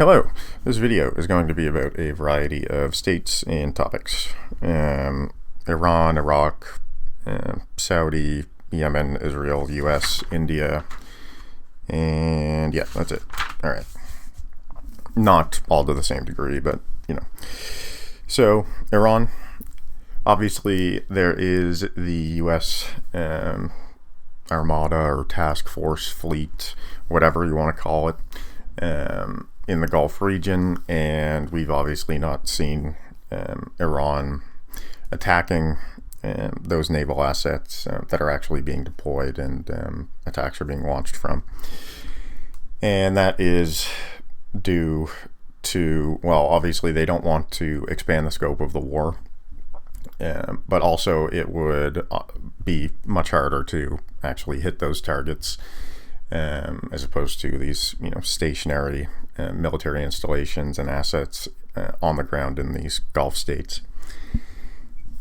Hello, this video is going to be about a variety of states and topics. Iran, Iraq, Saudi, Yemen, Israel, US, India, and yeah, that's it. Alright. Not all to the same degree, but you know. So, Iran, obviously there is the US Armada or Task Force Fleet, whatever you want to call it, in the Gulf region, and we've obviously not seen Iran attacking those naval assets that are actually being deployed and attacks are being launched from. And that is due to, well, obviously they don't want to expand the scope of the war, but also it would be much harder to actually hit those targets as opposed to these, stationary military installations and assets on the ground in these Gulf states.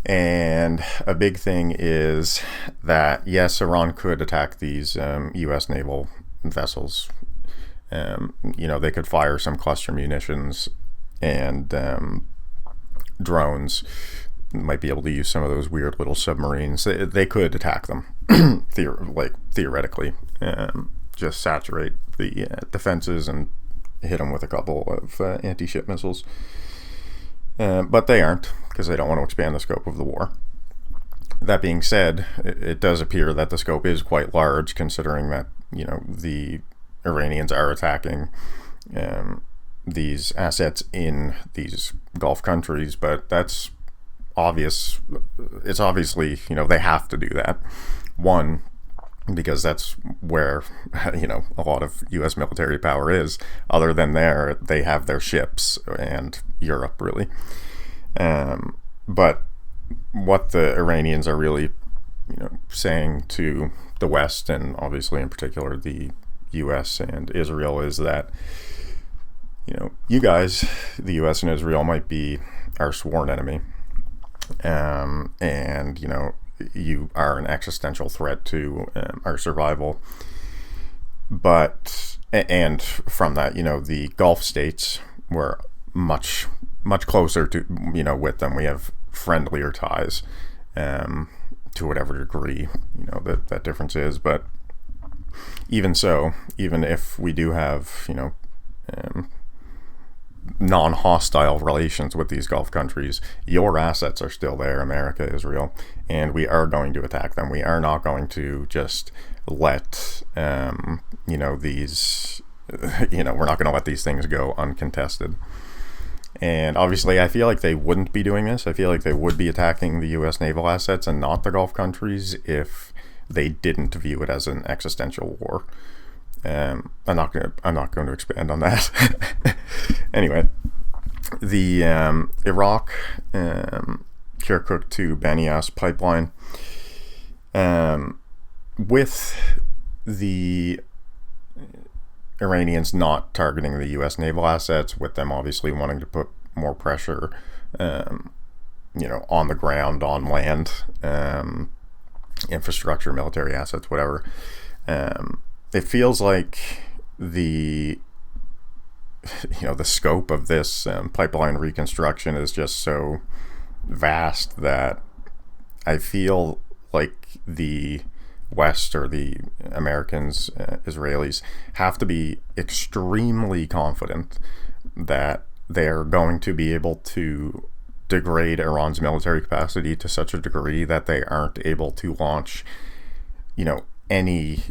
And a big thing is that, yes, Iran could attack these U.S. naval vessels. They could fire some cluster munitions and drones. Might be able to use some of those weird little submarines. They could attack them, theoretically. Just saturate the defenses and hit them with a couple of anti-ship missiles. But they aren't, because they don't want to expand the scope of the war. That being said, it does appear that the scope is quite large, considering that, the Iranians are attacking these assets in these Gulf countries, but that's obvious. It's obviously, they have to do that. One, because that's where, a lot of U.S. military power is. Other than there, they have their ships and Europe, really. But what the Iranians are really, saying to the West, and obviously in particular the U.S. and Israel, is that, you guys, the U.S. and Israel, might be our sworn enemy. And, you are an existential threat to our survival. But, and from that, the Gulf states were much closer to, with them. We have friendlier ties to whatever degree, that difference is. But even so, even if we do have, non-hostile relations with these Gulf countries, your assets are still there, America, Israel, and we are going to attack them. We are not going to just let, these, we're not going to let these things go uncontested. And obviously, I feel like they wouldn't be doing this. I feel like they would be attacking the U.S. naval assets and not the Gulf countries if they didn't view it as an existential war. I'm not going to expand on that. Anyway, the Iraq Kirkuk to Banias pipeline, with the Iranians not targeting the U.S. naval assets, with them obviously wanting to put more pressure, on the ground, on land, infrastructure, military assets, whatever. It feels like the scope of this pipeline reconstruction is just so vast that I feel like the West, or the Americans, Israelis, have to be extremely confident that they're going to be able to degrade Iran's military capacity to such a degree that they aren't able to launch, any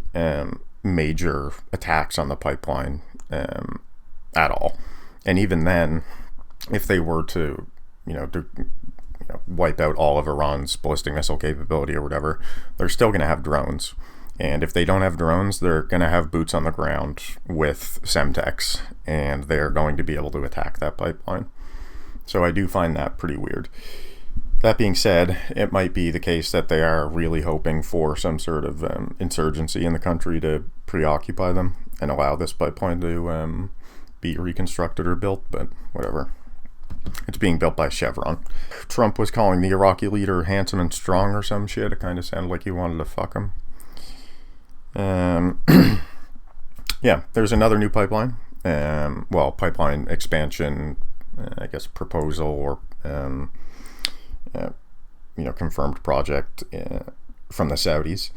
major attacks on the pipeline at all. And even then, if they were to, wipe out all of Iran's ballistic missile capability or whatever, they're still going to have drones. And if they don't have drones, they're going to have boots on the ground with Semtex, and they're going to be able to attack that pipeline. So I do find that pretty weird. That being said, it might be the case that they are really hoping for some sort of insurgency in the country to preoccupy them and allow this pipeline to be reconstructed or built, but whatever. It's being built by Chevron. Trump was calling the Iraqi leader handsome and strong or some shit. It kind of sounded like he wanted to fuck him. Yeah, there's another new pipeline pipeline expansion, I guess, proposal or confirmed project from the Saudis,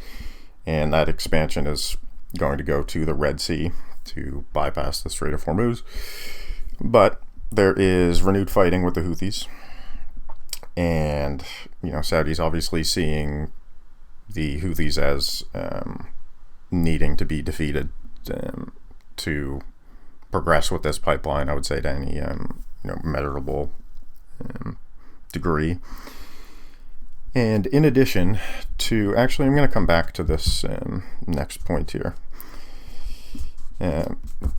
and that expansion is going to go to the Red Sea to bypass the Strait of Hormuz. But there is renewed fighting with the Houthis, and Saudis obviously seeing the Houthis as needing to be defeated to progress with this pipeline, I would say, to any measurable degree. And in addition to, actually, I'm going to come back to this next point here,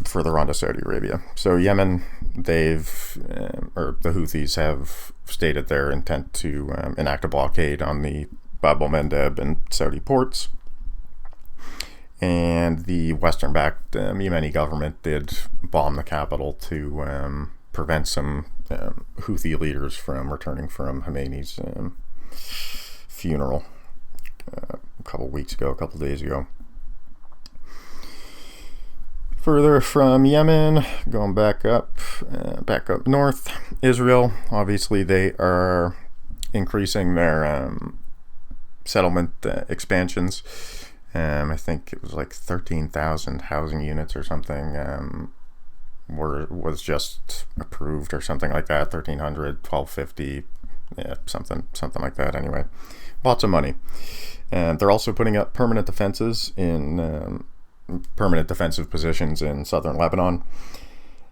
further on to Saudi Arabia. So Yemen, the Houthis have stated their intent to enact a blockade on the Bab el-Mandeb and Saudi ports. And the Western-backed Yemeni government did bomb the capital to prevent some Houthi leaders from returning from Khamenei's funeral a couple days ago. Further from Yemen, going back up north, Israel, obviously they are increasing their settlement expansions. I think it was like 13,000 housing units or something was just approved or something like that. 1,300, 1,250, yeah, something like that. Anyway, lots of money. And they're also putting up permanent defenses in permanent defensive positions in southern Lebanon.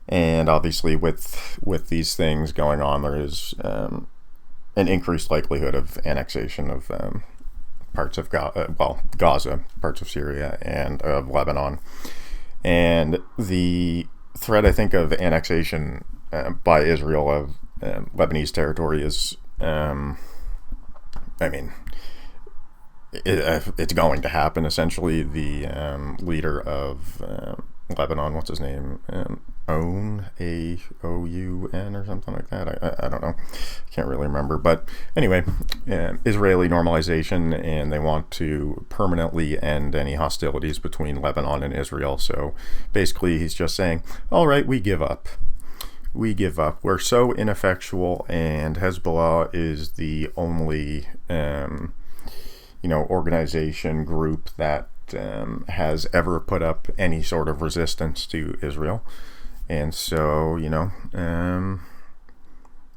And obviously with these things going on, there is an increased likelihood of annexation of parts of Gaza, parts of Syria, and of Lebanon. And the threat, I think, of annexation by Israel of Lebanese territory is, it's going to happen. Essentially, the leader of Lebanon, what's his name? Aoun, A-O-U-N or something like that. I don't know. Can't really remember. But anyway, Israeli normalization, and they want to permanently end any hostilities between Lebanon and Israel. So basically, he's just saying, all right, we give up. We're so ineffectual, and Hezbollah is the only organization group that has ever put up any sort of resistance to Israel. And so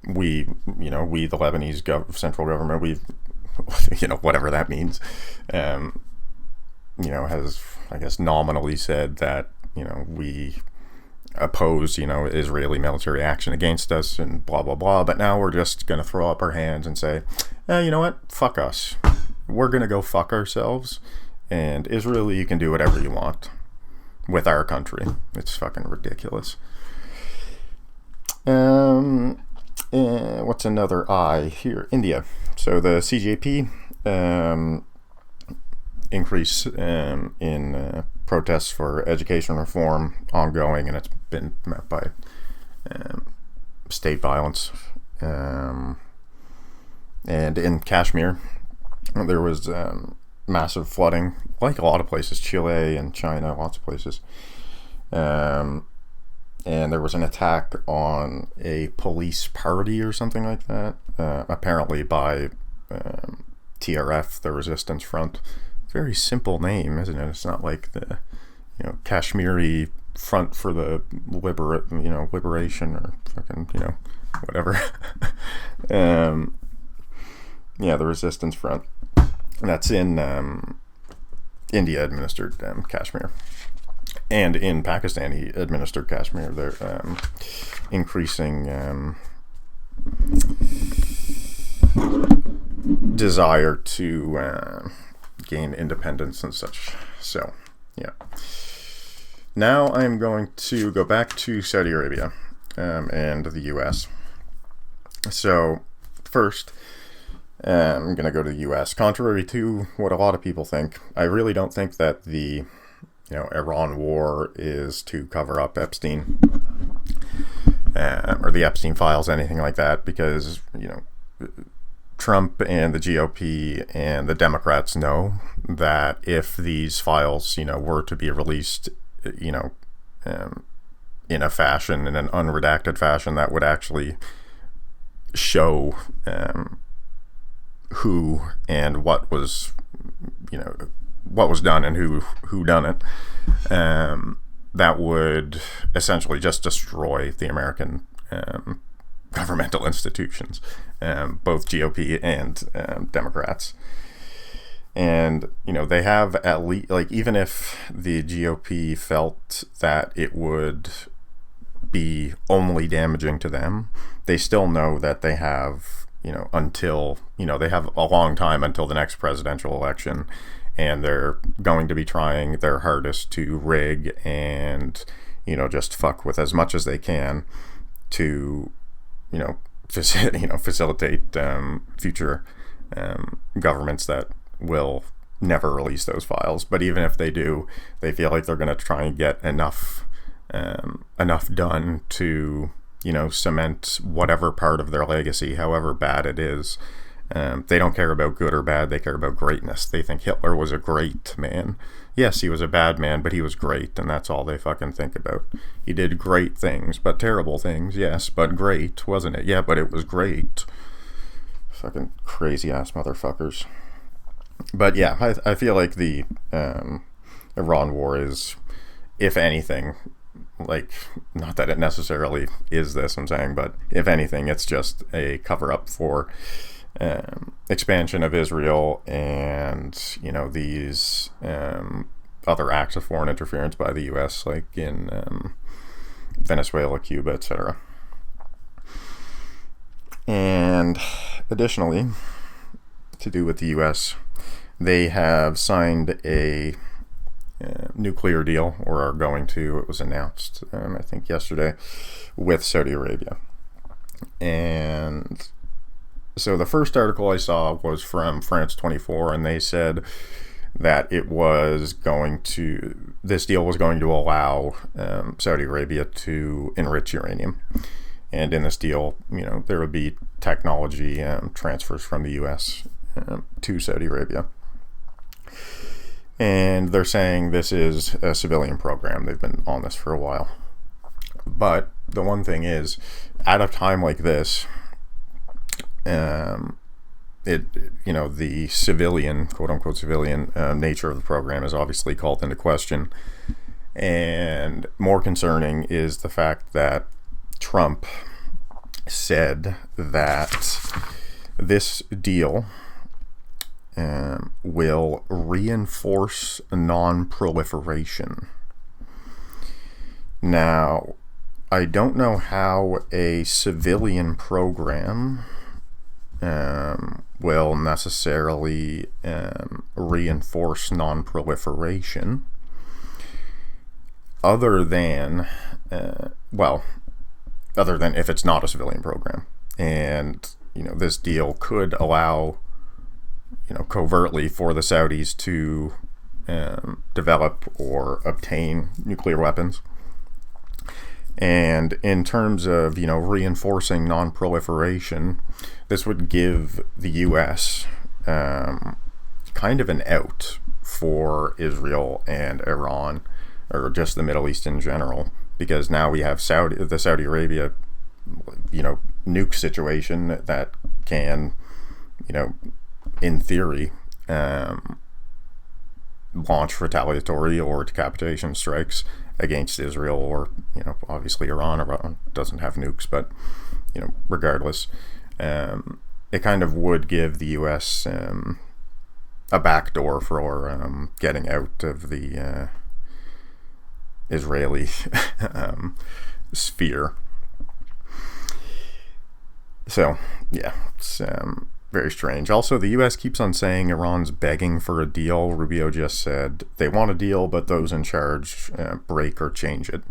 we the Lebanese central government, we've whatever that means, has, I guess, nominally said that we oppose Israeli military action against us and blah blah blah, but now we're just going to throw up our hands and say, you know what, fuck us, we're going to go fuck ourselves, and Israel, you can do whatever you want with our country. It's fucking ridiculous. What's another I here? India. So the CJP increase in protests for education reform ongoing, and it's been met by state violence. And in Kashmir, there was massive flooding, like a lot of places, Chile and China, lots of places. And there was an attack on a police party or something like that, apparently by TRF, the Resistance Front. Very simple name, isn't it? It's not like the Kashmiri Front for the Liberation or fucking whatever. The Resistance Front. That's in India-administered Kashmir. And in Pakistani-administered Kashmir, they're increasing desire to gain independence and such. So, yeah. Now I'm going to go back to Saudi Arabia and the U.S. So, first, I'm going to go to the U.S. Contrary to what a lot of people think, I really don't think that the Iran war is to cover up Epstein or the Epstein files, anything like that, because Trump and the GOP and the Democrats know that if these files were to be released in in a fashion, in an unredacted fashion, that would actually show who and what was, what was done and who done it. That would essentially just destroy the American governmental institutions, both GOP and Democrats. And, they have at least, like, even if the GOP felt that it would be only damaging to them, they still know that they have, until, they have a long time until the next presidential election, and they're going to be trying their hardest to rig and, just fuck with as much as they can to, facilitate future governments that will never release those files. But even if they do, they feel like they're going to try and get enough done to, cement whatever part of their legacy, however bad it is. They don't care about good or bad, they care about greatness. They think Hitler was a great man. Yes, he was a bad man, but he was great, and that's all they fucking think about. He did great things, but terrible things, yes, but great, wasn't it? Yeah, but it was great. Fucking crazy ass motherfuckers. But yeah, I feel like the Iran war is, if anything, like, not that it necessarily is this, I'm saying, but if anything, it's just a cover-up for expansion of Israel and, these other acts of foreign interference by the U.S., like in Venezuela, Cuba, etc. And additionally, to do with the U.S., they have signed a nuclear deal, or are going to. It was announced, I think, yesterday, with Saudi Arabia. And so the first article I saw was from France 24, and they said that this deal was going to allow Saudi Arabia to enrich uranium. And in this deal, there would be technology transfers from the U.S. To Saudi Arabia. And they're saying this is a civilian program. They've been on this for a while. But the one thing is, at a time like this, the civilian, quote-unquote civilian, nature of the program is obviously called into question. And more concerning is the fact that Trump said that this deal will reinforce non-proliferation. Now, I don't know how a civilian program will necessarily reinforce non-proliferation, other than if it's not a civilian program. And, this deal could allow, covertly for the Saudis to develop or obtain nuclear weapons. And in terms of, reinforcing non-proliferation, this would give the U.S. Kind of an out for Israel and Iran, or just the Middle East in general, because now we have the Saudi Arabia, nuke situation that can, in theory, launch retaliatory or decapitation strikes against Israel, or, obviously Iran. Iran doesn't have nukes, but, regardless, it kind of would give the U.S. A backdoor for getting out of the Israeli sphere. So, yeah, it's very strange. Also, the U.S. keeps on saying Iran's begging for a deal. Rubio just said they want a deal, but those in charge break or change it.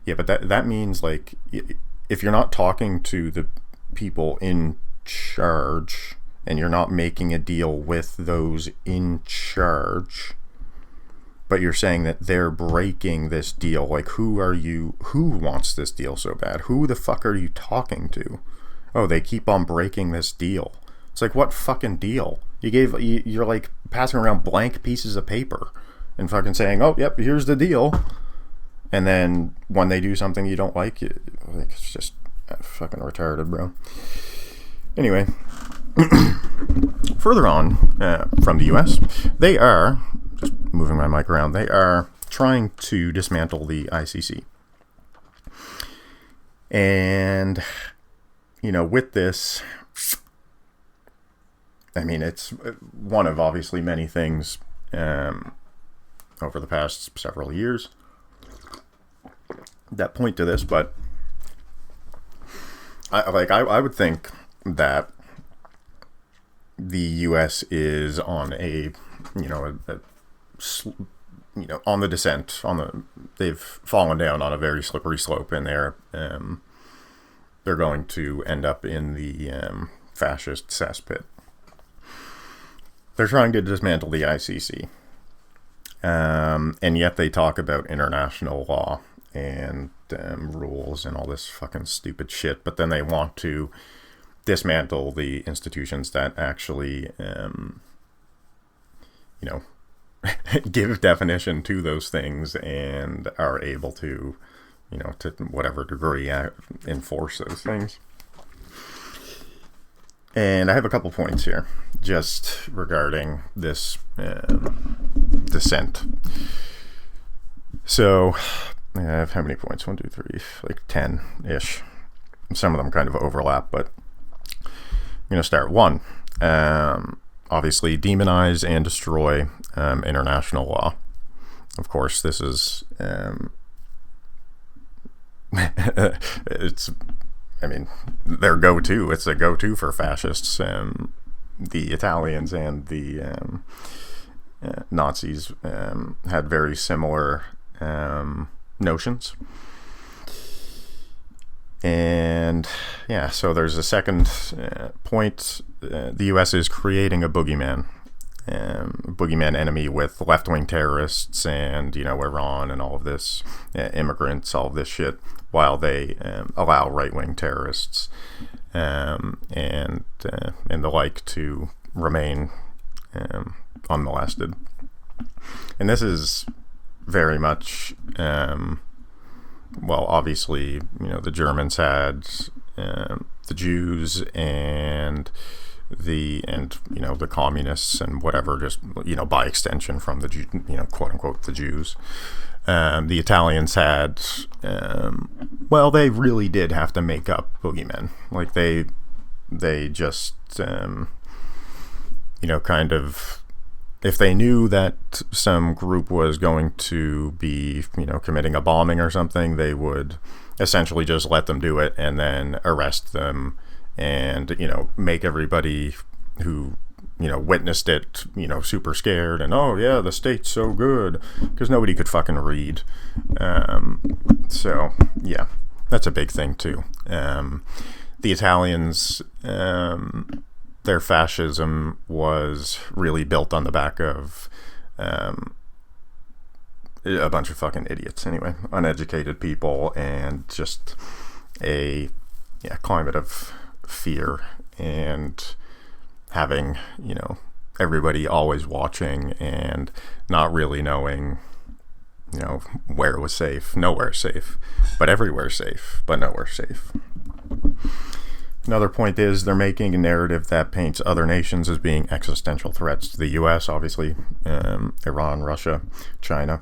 Yeah, but that means, like, if you're not talking to the people in charge and you're not making a deal with those in charge, but you're saying that they're breaking this deal, like, who wants this deal so bad? Who the fuck are you talking to? Oh, they keep on breaking this deal. It's like, what fucking deal? You're like passing around blank pieces of paper and fucking saying, oh, yep, here's the deal. And then when they do something you don't like, it's just fucking retarded, bro. Anyway, further on from the U.S., they are, just moving my mic around, they are trying to dismantle the ICC. And, with this, I mean, it's one of obviously many things over the past several years that point to this, but I would think that the U.S. is on on the descent. They've fallen down on a very slippery slope, and they're going to end up in the fascist cesspit. They're trying to dismantle the ICC, and yet they talk about international law and rules and all this fucking stupid shit, but then they want to dismantle the institutions that actually give definition to those things and are able to to whatever degree enforce those things. And I have a couple points here just regarding this dissent. So I have how many points? 1, 2, 3, like 10-ish. Some of them kind of overlap, but I'm going to start. 1, obviously demonize and destroy international law. Of course, this is their go-to. It's a go-to for fascists. The Italians and the Nazis had very similar notions. And yeah, so there's a second point. The U.S. is creating a boogeyman enemy with left-wing terrorists and Iran and all of this, immigrants, all of this shit, while they allow right-wing terrorists and the like to remain unmolested. And this is very much obviously the Germans had the Jews and the communists and whatever, just by extension from the quote unquote the Jews. The Italians had they really did have to make up boogeymen. Like they just kind of, if they knew that some group was going to be committing a bombing or something, they would essentially just let them do it and then arrest them and make everybody who witnessed it super scared, and oh yeah, the state's so good, because nobody could fucking read. So yeah, that's a big thing too. The Italians, their fascism was really built on the back of a bunch of fucking idiots, anyway, uneducated people, and just a climate of fear and having everybody always watching and not really knowing where was safe. Nowhere safe, but everywhere safe, but nowhere safe. Another point is they're making a narrative that paints other nations as being existential threats to the U.S., obviously, Iran, Russia, China.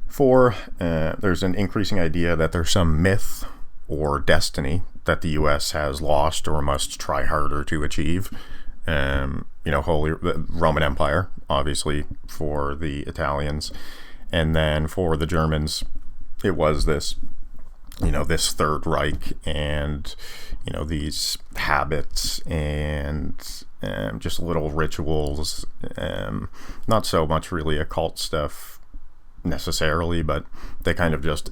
4, there's an increasing idea that there's some myth or destiny that the U.S. has lost or must try harder to achieve. Holy Roman Empire, obviously, for the Italians. And then for the Germans, it was this this Third Reich and these habits and just little rituals, not so much really occult stuff necessarily, but they kind of just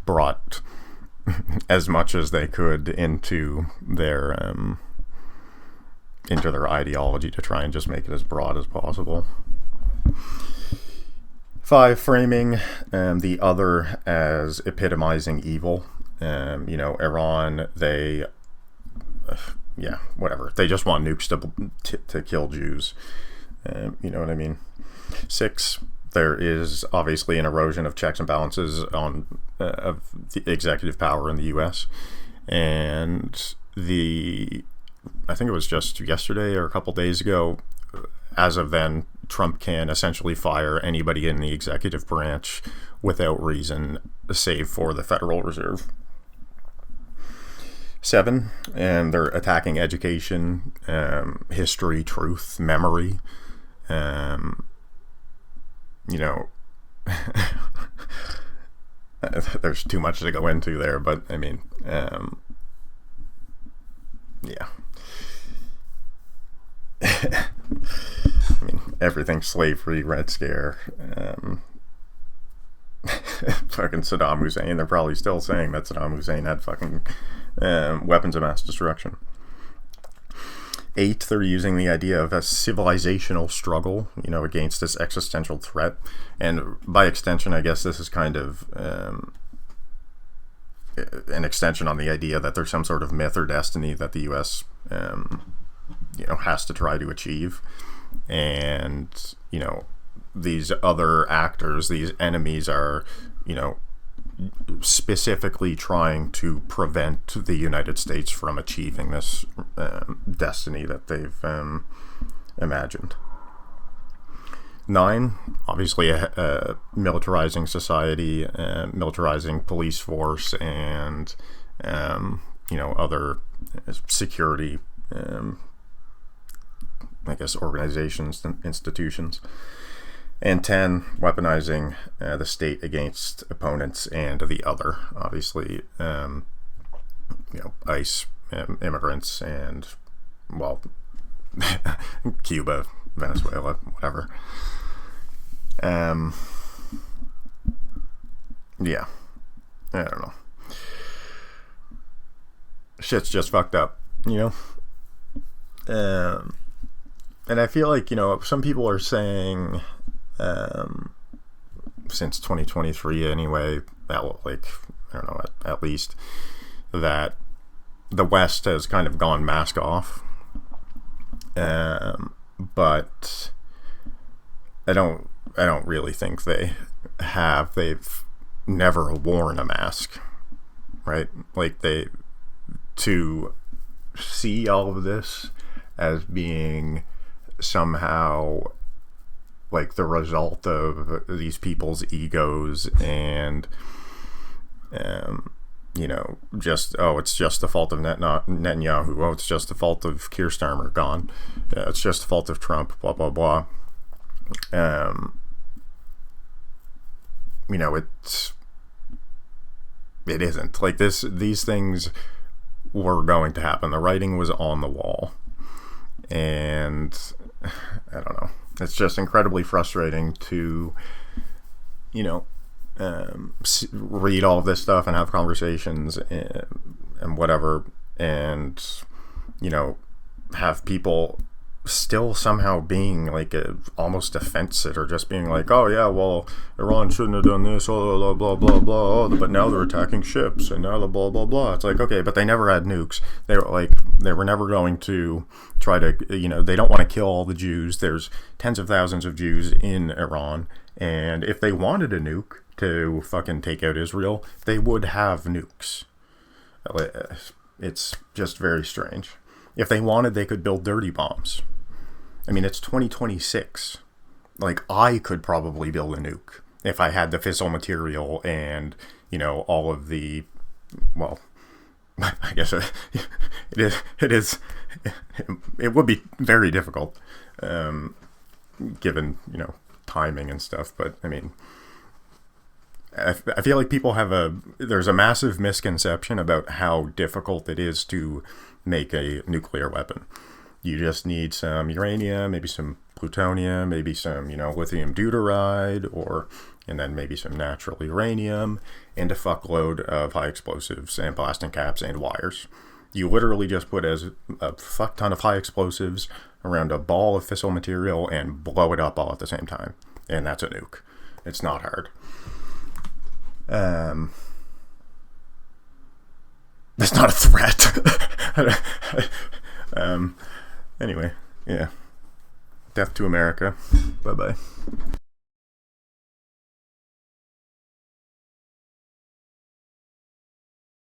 brought as much as they could into their ideology to try and just make it as broad as possible. 5, framing the other as epitomizing evil. Iran, they whatever, they just want nukes to kill Jews. You know what I mean? 6, there is obviously an erosion of checks and balances on of the executive power in the U.S. And I think it was just yesterday or a couple days ago, as of then, Trump can essentially fire anybody in the executive branch without reason, save for the Federal Reserve. 7, and they're attacking education, history, truth, memory. There's too much to go into there, but I mean, yeah. I mean, everything slavery, Red Scare, fucking Saddam Hussein. They're probably still saying that Saddam Hussein had fucking weapons of mass destruction. 8, they're using the idea of a civilizational struggle, against this existential threat. And by extension, I guess this is kind of an extension on the idea that there's some sort of myth or destiny that the U.S. Has to try to achieve. And, these other actors, these enemies are, specifically trying to prevent the United States from achieving this destiny that they've imagined. 9, obviously a militarizing society, militarizing police force, and other security organizations and institutions. And 10, weaponizing the state against opponents and the other, obviously, ICE, immigrants, and, Cuba, Venezuela, whatever. Yeah, I don't know. Shit's just fucked up, and I feel like, some people are saying, since 2023 anyway, at least, that the West has kind of gone mask off. But I don't really think they have. They've never worn a mask, right? Like, to see all of this as being somehow like the result of these people's egos and it's just the fault of Netanyahu, it's just the fault of Keir Starmer gone, it's just the fault of Trump, blah blah blah. It isn't like this. These things were going to happen. The writing was on the wall, and I don't know. It's just incredibly frustrating to, read all of this stuff and have conversations and whatever, and, have people still somehow being like almost defensive, or just being like, oh yeah, well, Iran shouldn't have done this, blah blah blah blah, but now they're attacking ships, and now the blah blah blah. It's like, okay, but they never had nukes. They were never going to try to, they don't want to kill all the Jews. There's tens of thousands of Jews in Iran, and if they wanted a nuke to fucking take out Israel, they would have nukes. It's just very strange. If they wanted, they could build dirty bombs. I mean, it's 2026. Like, I could probably build a nuke if I had the fissile material and, all of the, I guess it would be very difficult, given, timing and stuff. But, I mean, I feel like people there's a massive misconception about how difficult it is to make a nuclear weapon. You just need some uranium, maybe some plutonium, maybe some, lithium deuteride, and then maybe some natural uranium, and a fuckload of high explosives and blasting caps and wires. You literally just put a fuck ton of high explosives around a ball of fissile material and blow it up all at the same time. And that's a nuke. It's not hard. That's not a threat. Anyway, yeah. Death to America. Bye-bye.